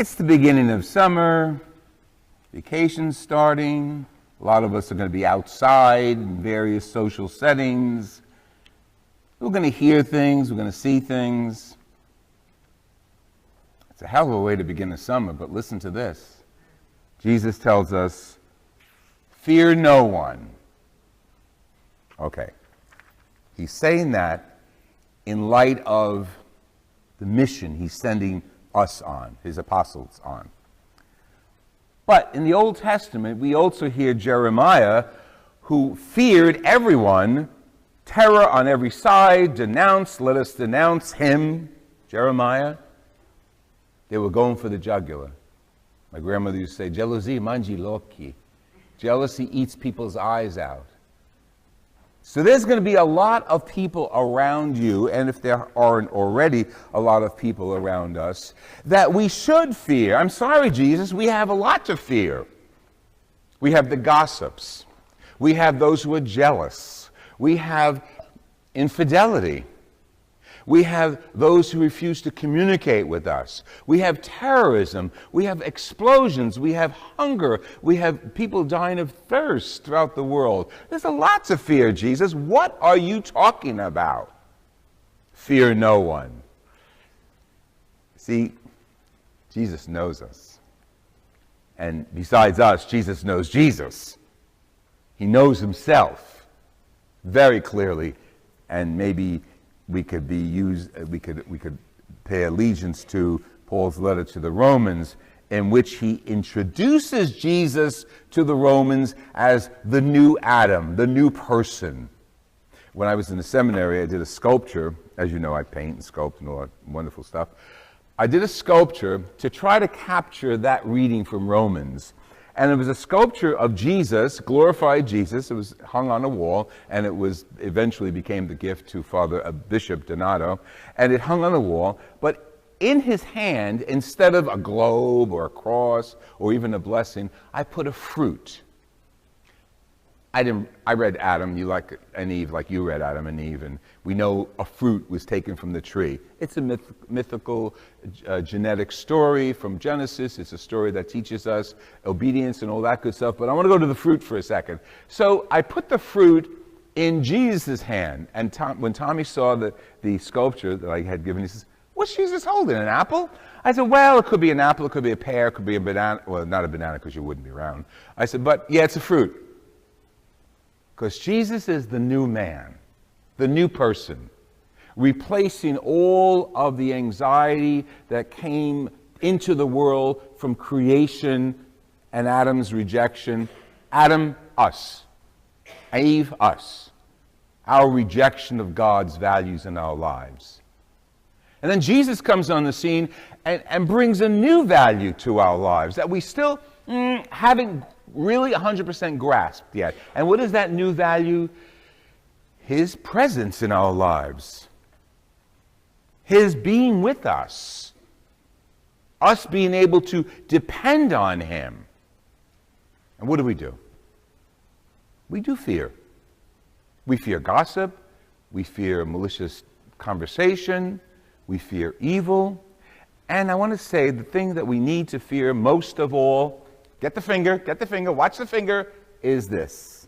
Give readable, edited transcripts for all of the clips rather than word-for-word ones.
It's the beginning of summer, vacation's starting. A lot of us are going to be outside in various social settings. We're going to hear things, we're going to see things. It's a hell of a way to begin the summer, but listen to this. Jesus tells us, fear no one. Okay. He's saying that in light of the mission he's sending us on, his apostles on. But in the Old Testament, we also hear Jeremiah, who feared everyone, terror on every side, let us denounce him, Jeremiah. They were going for the jugular. My grandmother used to say, jealousy mangi l'occhi. Jealousy eats people's eyes out. So there's going to be a lot of people around you, and if there aren't already a lot of people around us, that we should fear. I'm sorry, Jesus, we have a lot to fear. We have the gossips. We have those who are jealous. We have infidelity. We have those who refuse to communicate with us. We have terrorism. We have explosions. We have hunger. We have people dying of thirst throughout the world. There's a lot to fear, Jesus. What are you talking about? Fear no one. See, Jesus knows us. And besides us, Jesus knows Jesus. He knows himself very clearly, and maybe we could pay allegiance to Paul's letter to the Romans, in which he introduces Jesus to the Romans as the new Adam, the new person. When I was in the seminary, I did a sculpture. As you know, I paint and sculpt and all that wonderful stuff. I did a sculpture to try to capture that reading from Romans. And it was a sculpture of Jesus, glorified Jesus. It was hung on a wall, and it was eventually became the gift to Bishop Donato. And it hung on the wall, but in his hand, instead of a globe or a cross or even a blessing, I put a fruit. I read Adam and Eve like you read Adam and Eve, and we know a fruit was taken from the tree. It's a mythical genetic story from Genesis. It's a story that teaches us obedience and all that good stuff, but I want to go to the fruit for a second. So I put the fruit in Jesus' hand, and when Tommy saw the sculpture that I had given, he says, what's Jesus holding, an apple? I said, well, it could be an apple, it could be a pear, it could be a banana. Well, not a banana because you wouldn't be around. I said, but yeah, it's a fruit. Because Jesus is the new man, the new person, replacing all of the anxiety that came into the world from creation and Adam's rejection. Adam, us. Eve, us. Our rejection of God's values in our lives. And then Jesus comes on the scene and brings a new value to our lives that we still haven't really 100% grasped yet. And what is that new value? His presence in our lives. His being with us. Us being able to depend on him. And what do? We do fear. We fear gossip. We fear malicious conversation. We fear evil. And I want to say the thing that we need to fear most of all, get the finger, watch the finger, is this: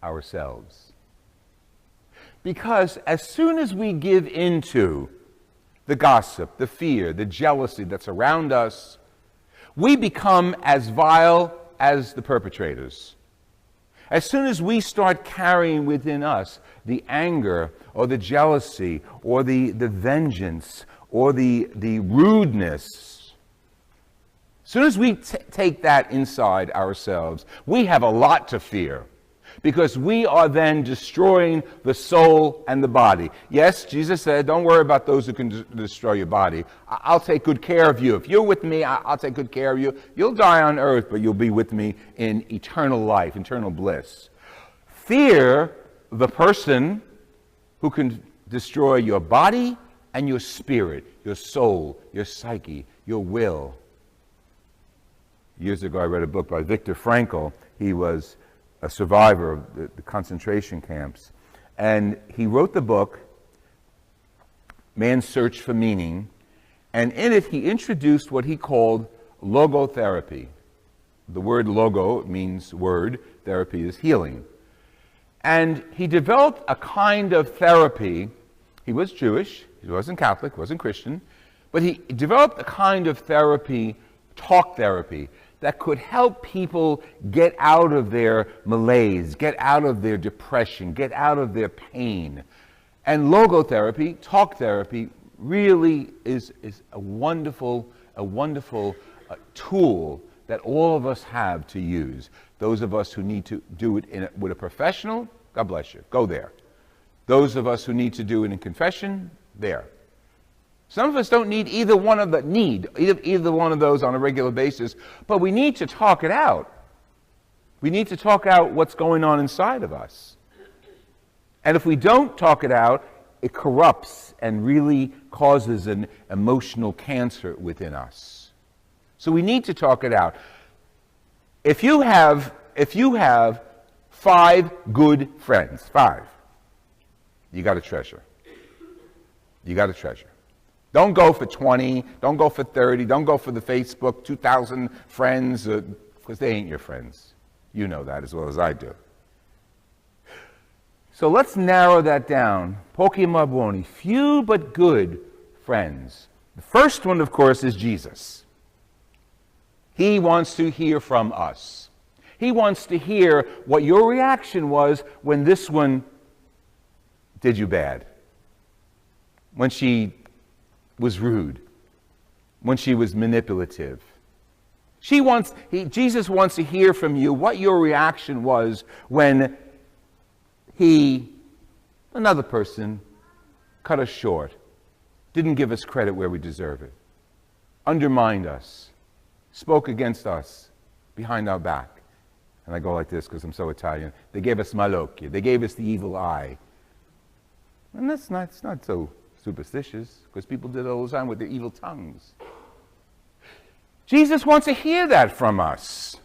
ourselves. Because as soon as we give into the gossip, the fear, the jealousy that's around us, we become as vile as the perpetrators. As soon as we start carrying within us the anger or the jealousy or the vengeance or the rudeness, as soon as we take that inside ourselves, we have a lot to fear, because we are then destroying the soul and the body. Yes, Jesus said, don't worry about those who can destroy your body. I'll take good care of you. If you're with me, I'll take good care of you. You'll die on earth, but you'll be with me in eternal life, eternal bliss. Fear the person who can destroy your body and your spirit, your soul, your psyche, your will. Years ago, I read a book by Viktor Frankl. He was a survivor of the concentration camps. And he wrote the book, Man's Search for Meaning. And in it, he introduced what he called logotherapy. The word logo means word, therapy is healing. And he developed a kind of therapy. He was Jewish, he wasn't Catholic, wasn't Christian, but he developed a kind of therapy, talk therapy, that could help people get out of their malaise, get out of their depression, get out of their pain. And logotherapy, talk therapy, really is a wonderful tool that all of us have to use. Those of us who need to do it with a professional, God bless you, go there. Those of us who need to do it in confession, there. Some of us don't need either one of those on a regular basis, but we need to talk it out. We need to talk out what's going on inside of us. And if we don't talk it out, it corrupts and really causes an emotional cancer within us. So we need to talk it out. If you have 5 good friends, 5, you got to treasure. You got to treasure. Don't go for 20, don't go for 30, don't go for the Facebook 2,000 friends, because they ain't your friends. You know that as well as I do. So let's narrow that down. Pochi maboni, few but good friends. The first one, of course, is Jesus. He wants to hear from us. He wants to hear what your reaction was when this one did you bad. When she was rude, when she was manipulative. Jesus wants to hear from you what your reaction was when another person, cut us short, didn't give us credit where we deserve it, undermined us, spoke against us behind our back. And I go like this because I'm so Italian. They gave us malocchio. They gave us the evil eye. And it's not so superstitious, because people did it all the time with their evil tongues. Jesus wants to hear that from us,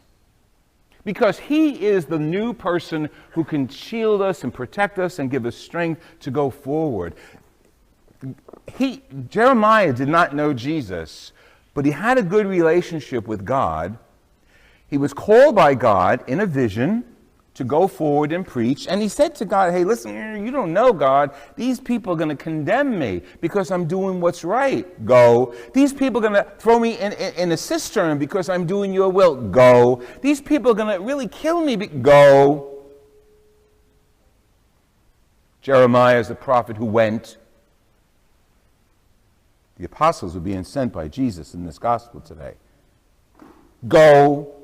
because he is the new person who can shield us and protect us and give us strength to go forward. Jeremiah did not know Jesus, but he had a good relationship with God. He was called by God in a vision to go forward and preach. And he said to God, hey, listen, you don't know, God. These people are going to condemn me because I'm doing what's right. Go. These people are going to throw me in a cistern because I'm doing your will. Go. These people are going to really kill me. Go. Jeremiah is the prophet who went. The apostles were being sent by Jesus in this gospel today. Go.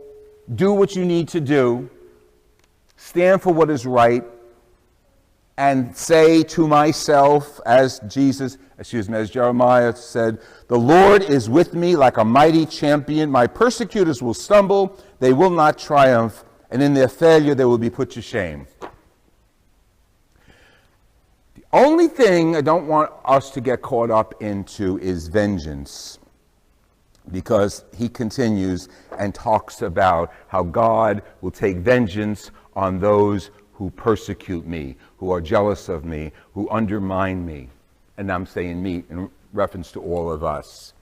Do what you need to do. Stand for what is right, and say to myself, as Jeremiah said, the Lord is with me like a mighty champion. My persecutors will stumble, they will not triumph, and in their failure they will be put to shame. The only thing I don't want us to get caught up into is vengeance, because he continues and talks about how God will take vengeance on those who persecute me, who are jealous of me, who undermine me. And I'm saying me in reference to all of us.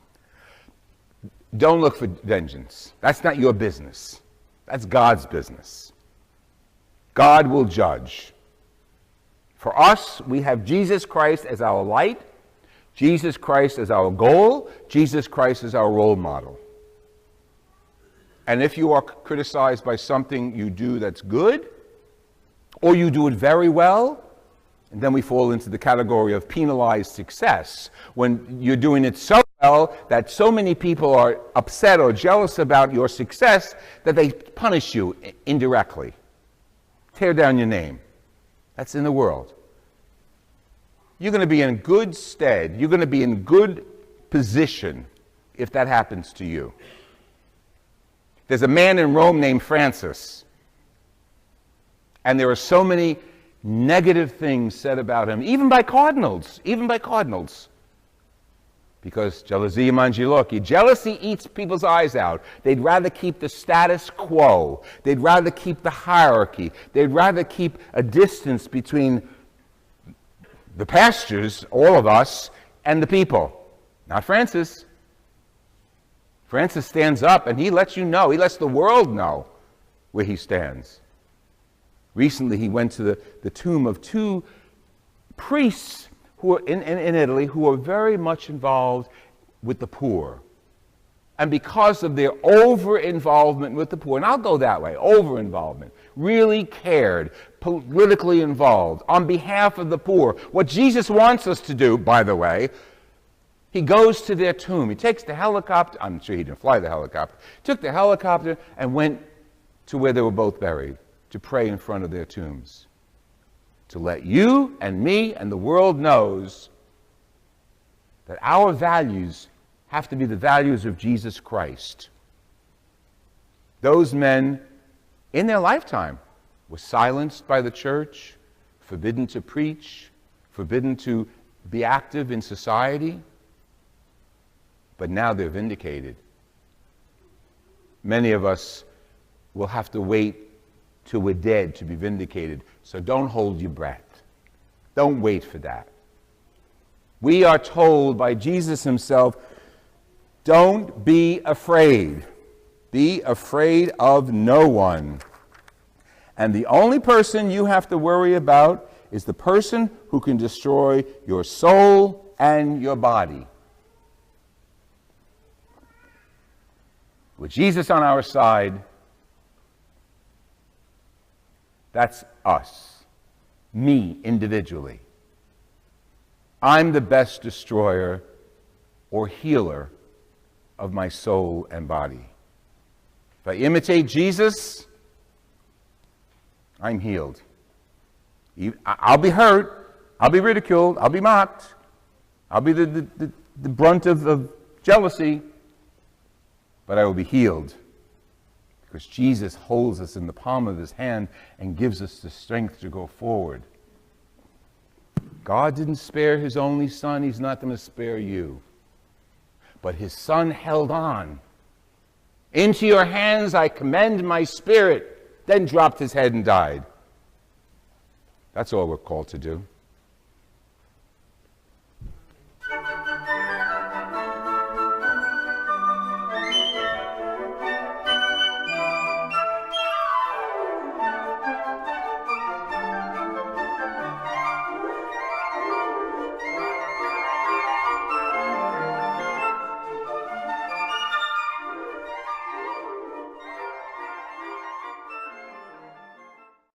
Don't look for vengeance. That's not your business. That's God's business. God will judge. For us, we have Jesus Christ as our light, Jesus Christ as our goal, Jesus Christ as our role model. And if you are criticized by something you do that's good, or you do it very well, and then we fall into the category of penalized success, when you're doing it so well that so many people are upset or jealous about your success that they punish you indirectly, tear down your name. That's in the world. You're going to be in good stead, you're going to be in good position if that happens to you. There's a man in Rome named Francis, and there are so many negative things said about him, even by cardinals, because jealousy mangiloki, jealousy eats people's eyes out. They'd rather keep the status quo. They'd rather keep the hierarchy. They'd rather keep a distance between the pastors, all of us, and the people. Not Francis. Francis stands up and he lets you know, he lets the world know where he stands. Recently, he went to the tomb of two priests who are in Italy who are very much involved with the poor. And because of their over-involvement with the poor, and I'll go that way, over-involvement, really cared, politically involved, on behalf of the poor. What Jesus wants us to do, by the way, he goes to their tomb. He takes the helicopter, I'm sure he didn't fly the helicopter, took the helicopter and went to where they were both buried to pray in front of their tombs. To let you and me and the world knows that our values have to be the values of Jesus Christ. Those men, in their lifetime, were silenced by the church, forbidden to preach, forbidden to be active in society, but now they're vindicated. Many of us will have to wait till we're dead to be vindicated, so don't hold your breath. Don't wait for that. We are told by Jesus himself, don't be afraid. Be afraid of no one. And the only person you have to worry about is the person who can destroy your soul and your body. With Jesus on our side, that's us, me individually. I'm the best destroyer or healer of my soul and body. If I imitate Jesus, I'm healed. I'll be hurt, I'll be ridiculed, I'll be mocked, I'll be the brunt of jealousy, but I will be healed because Jesus holds us in the palm of his hand and gives us the strength to go forward. God didn't spare his only son, he's not going to spare you. But his son held on. Into your hands I commend my spirit, then dropped his head and died. That's all we're called to do.